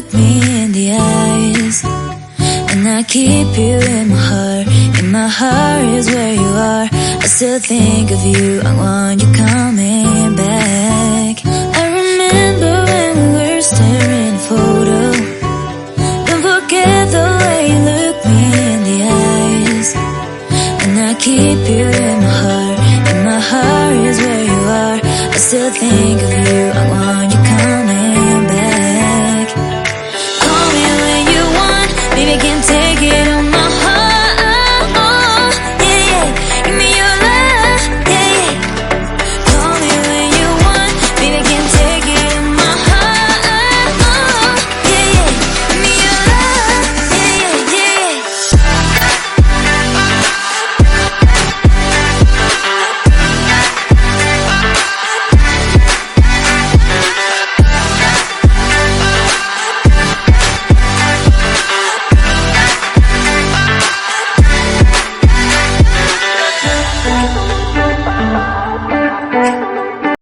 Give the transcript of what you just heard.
look me in the eyes, and I keep you in my heart. In my heart is where you are. I still think of you, I want you coming back. I remember when we were staring at a photo. Don't forget the way you look me in the eyes, and I keep you in my heart. In my heart is where you are. I still think